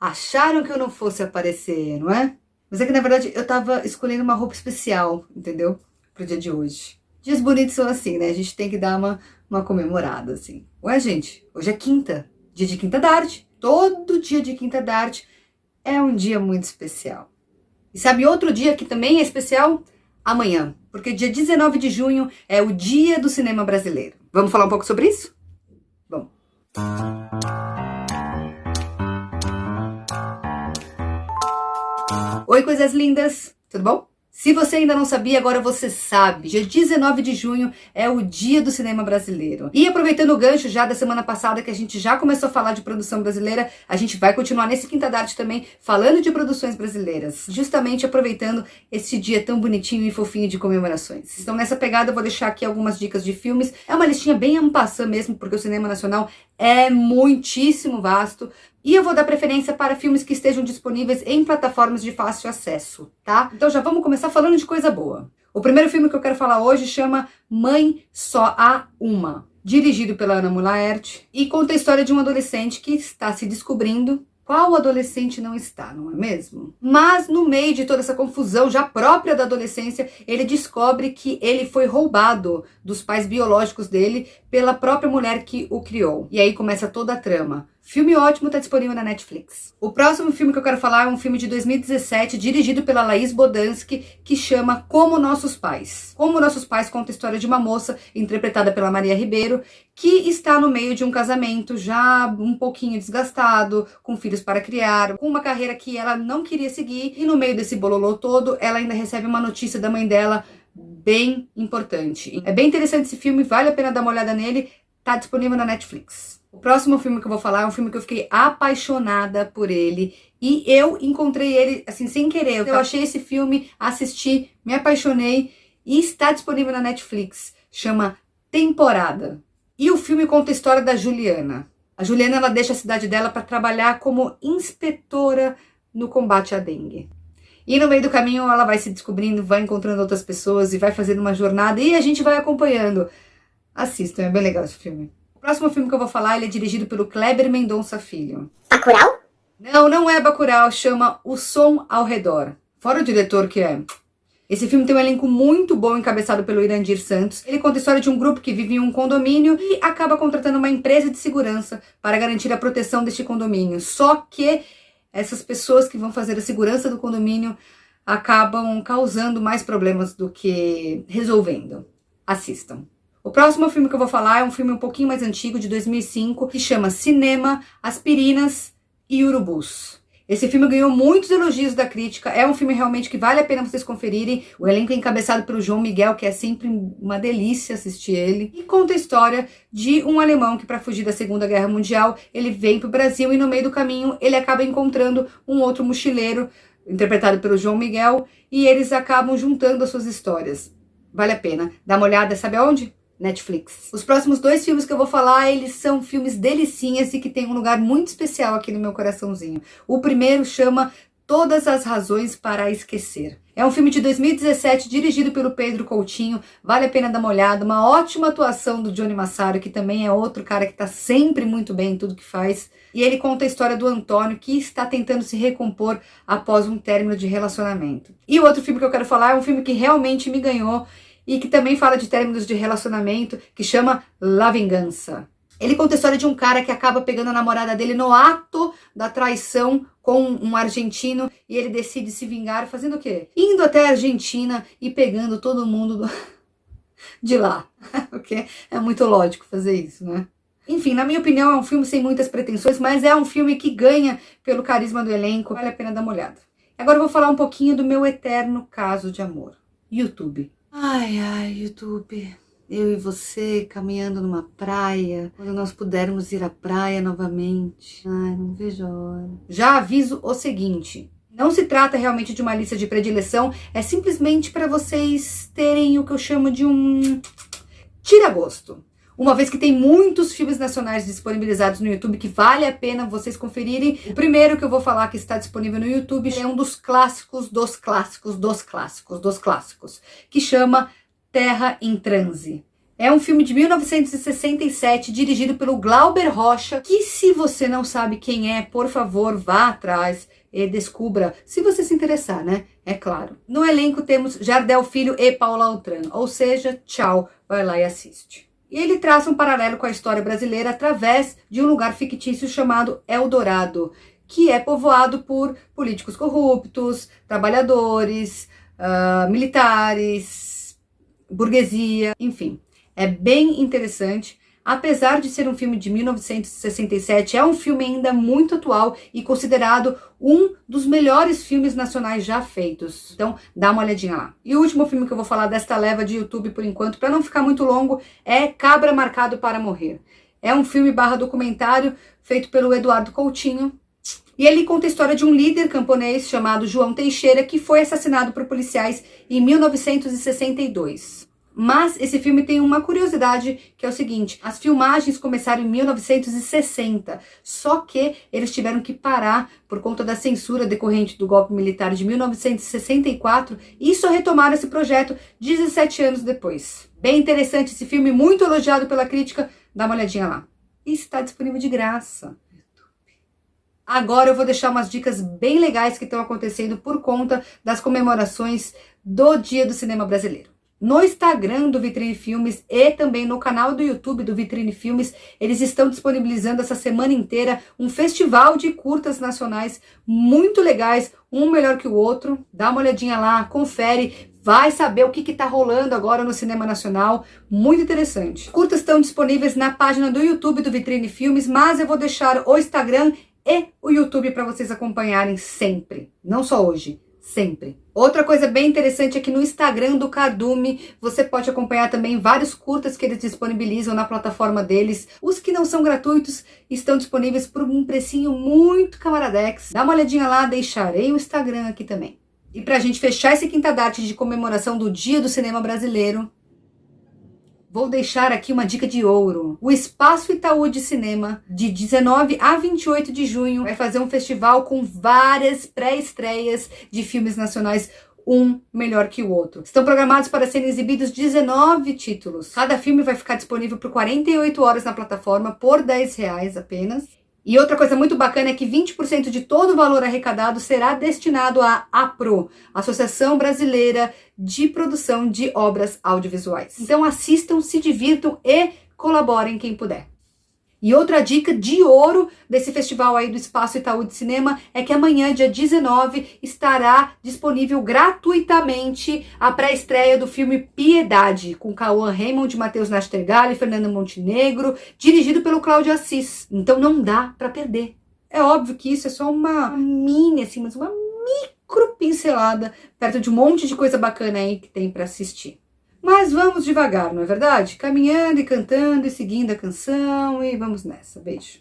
Acharam que eu não fosse aparecer, não é? Mas é que na verdade eu tava escolhendo uma roupa especial, entendeu? Pro dia de hoje. Dias bonitos são assim, né? A gente tem que dar uma comemorada, assim. Ué, gente, hoje é quinta, dia de Quinta da Arte. Todo dia de Quinta da Arte é um dia muito especial. E sabe outro dia que também é especial? Amanhã, porque dia 19 de junho é o Dia do Cinema Brasileiro. Vamos falar um pouco sobre isso? Vamos. Oi, coisas lindas! Tudo bom? Se você ainda não sabia, agora você sabe. Dia 19 de junho é o Dia do Cinema Brasileiro. E aproveitando o gancho já da semana passada, que a gente já começou a falar de produção brasileira, a gente vai continuar nesse Quinta da Arte também, falando de produções brasileiras. Justamente aproveitando esse dia tão bonitinho e fofinho de comemorações. Então nessa pegada eu vou deixar aqui algumas dicas de filmes. É uma listinha bem en passant mesmo, porque o cinema nacional é muitíssimo vasto. E eu vou dar preferência para filmes que estejam disponíveis em plataformas de fácil acesso, tá? Então já vamos começar falando de coisa boa. O primeiro filme que eu quero falar hoje chama Mãe Só Há Uma, dirigido pela Ana Mulaert, e conta a história de um adolescente que está se descobrindo. Qual adolescente não está, não é mesmo? Mas no meio de toda essa confusão já própria da adolescência, ele descobre que ele foi roubado dos pais biológicos dele pela própria mulher que o criou. E aí começa toda a trama. Filme ótimo, tá disponível na Netflix. O próximo filme que eu quero falar é um filme de 2017, dirigido pela Laís Bodansky, que chama Como Nossos Pais. Como Nossos Pais conta a história de uma moça, interpretada pela Maria Ribeiro, que está no meio de um casamento já um pouquinho desgastado, com filhos para criar, com uma carreira que ela não queria seguir, e no meio desse bololô todo, ela ainda recebe uma notícia da mãe dela bem importante. É bem interessante esse filme, vale a pena dar uma olhada nele, tá disponível na Netflix. O próximo filme que eu vou falar é um filme que eu fiquei apaixonada por ele e eu encontrei ele, assim, sem querer. Eu achei esse filme, assisti, me apaixonei e está disponível na Netflix. Chama Temporada. E o filme conta a história da Juliana. A Juliana, ela deixa a cidade dela para trabalhar como inspetora no combate à dengue. E no meio do caminho ela vai se descobrindo, vai encontrando outras pessoas e vai fazendo uma jornada e a gente vai acompanhando. Assistam, é bem legal esse filme. O próximo filme que eu vou falar, ele é dirigido pelo Kleber Mendonça Filho. Bacurau? Não é Bacurau, chama O Som ao Redor. Fora o diretor que é... Esse filme tem um elenco muito bom, encabeçado pelo Irandir Santos. Ele conta a história de um grupo que vive em um condomínio e acaba contratando uma empresa de segurança para garantir a proteção deste condomínio. Só que essas pessoas que vão fazer a segurança do condomínio acabam causando mais problemas do que resolvendo. Assistam. O próximo filme que eu vou falar é um filme um pouquinho mais antigo, de 2005, que chama Cinema, Aspirinas e Urubus. Esse filme ganhou muitos elogios da crítica, é um filme realmente que vale a pena vocês conferirem. O elenco é encabeçado pelo João Miguel, que é sempre uma delícia assistir ele. E conta a história de um alemão que, para fugir da Segunda Guerra Mundial, ele vem para o Brasil e no meio do caminho ele acaba encontrando um outro mochileiro, interpretado pelo João Miguel, e eles acabam juntando as suas histórias. Vale a pena. Dá uma olhada, sabe aonde? Netflix. Os próximos dois filmes que eu vou falar, eles são filmes delicinhas e que tem um lugar muito especial aqui no meu coraçãozinho. O primeiro chama Todas as Razões para Esquecer. É um filme de 2017, dirigido pelo Pedro Coutinho, vale a pena dar uma olhada, uma ótima atuação do Johnny Massaro, que também é outro cara que tá sempre muito bem em tudo que faz. E ele conta a história do Antônio, que está tentando se recompor após um término de relacionamento. E o outro filme que eu quero falar é um filme que realmente me ganhou, e que também fala de términos de relacionamento, que chama La Vingança. Ele conta a história de um cara que acaba pegando a namorada dele no ato da traição com um argentino, e ele decide se vingar fazendo o quê? Indo até a Argentina e pegando todo mundo de lá. Porque é muito lógico fazer isso, né? Enfim, na minha opinião, é um filme sem muitas pretensões, mas é um filme que ganha pelo carisma do elenco, vale a pena dar uma olhada. Agora eu vou falar um pouquinho do meu eterno caso de amor. YouTube. Ai, YouTube, eu e você caminhando numa praia, quando nós pudermos ir à praia novamente. Ai, não vejo a hora. Já aviso o seguinte, não se trata realmente de uma lista de predileção, é simplesmente para vocês terem o que eu chamo de um tira-gosto. Uma vez que tem muitos filmes nacionais disponibilizados no YouTube que vale a pena vocês conferirem. O primeiro que eu vou falar que está disponível no YouTube é um dos clássicos, que chama Terra em Transe. É um filme de 1967, dirigido pelo Glauber Rocha, que se você não sabe quem é, por favor, vá atrás e descubra, se você se interessar, né? É claro. No elenco temos Jardel Filho e Paula Altran, ou seja, tchau, vai lá e assiste. E ele traça um paralelo com a história brasileira através de um lugar fictício chamado Eldorado, que é povoado por políticos corruptos, trabalhadores, militares, burguesia, enfim. É bem interessante. Apesar de ser um filme de 1967, é um filme ainda muito atual e considerado um dos melhores filmes nacionais já feitos. Então, dá uma olhadinha lá. E o último filme que eu vou falar desta leva de YouTube por enquanto, para não ficar muito longo, é Cabra Marcado para Morrer. É um filme / documentário feito pelo Eduardo Coutinho. E ele conta a história de um líder camponês chamado João Teixeira, que foi assassinado por policiais em 1962. Mas esse filme tem uma curiosidade, que é o seguinte: as filmagens começaram em 1960, só que eles tiveram que parar por conta da censura decorrente do golpe militar de 1964 e só retomaram esse projeto 17 anos depois. Bem interessante esse filme, muito elogiado pela crítica, dá uma olhadinha lá. E está disponível de graça. Agora eu vou deixar umas dicas bem legais que estão acontecendo por conta das comemorações do Dia do Cinema Brasileiro. No Instagram do Vitrine Filmes e também no canal do YouTube do Vitrine Filmes, eles estão disponibilizando essa semana inteira um festival de curtas nacionais muito legais, um melhor que o outro. Dá uma olhadinha lá, confere, vai saber o que tá rolando agora no cinema nacional, muito interessante. Curtas estão disponíveis na página do YouTube do Vitrine Filmes, mas eu vou deixar o Instagram e o YouTube para vocês acompanharem sempre, não só hoje. Sempre. Outra coisa bem interessante é que no Instagram do Cardume você pode acompanhar também vários curtas que eles disponibilizam na plataforma deles. Os que não são gratuitos estão disponíveis por um precinho muito camaradex. Dá uma olhadinha lá, deixarei o Instagram aqui também. E pra gente fechar esse Quinta da Arte de comemoração do Dia do Cinema Brasileiro, vou deixar aqui uma dica de ouro. O Espaço Itaú de Cinema, de 19 a 28 de junho, vai fazer um festival com várias pré-estreias de filmes nacionais, um melhor que o outro. Estão programados para serem exibidos 19 títulos. Cada filme vai ficar disponível por 48 horas na plataforma, por R$10 apenas. E outra coisa muito bacana é que 20% de todo o valor arrecadado será destinado à APRO, Associação Brasileira de Produção de Obras Audiovisuais. Então assistam, se divirtam e colaborem quem puder. E outra dica de ouro desse festival aí do Espaço Itaú de Cinema é que amanhã, dia 19, estará disponível gratuitamente a pré-estreia do filme Piedade, com Cauã Raymond, Matheus Nastergalli e Fernanda Montenegro, dirigido pelo Cláudio Assis. Então não dá para perder. É óbvio que isso é só uma mini, assim, mas uma micro pincelada perto de um monte de coisa bacana aí que tem para assistir. Mas vamos devagar, não é verdade? Caminhando e cantando e seguindo a canção e vamos nessa. Beijo.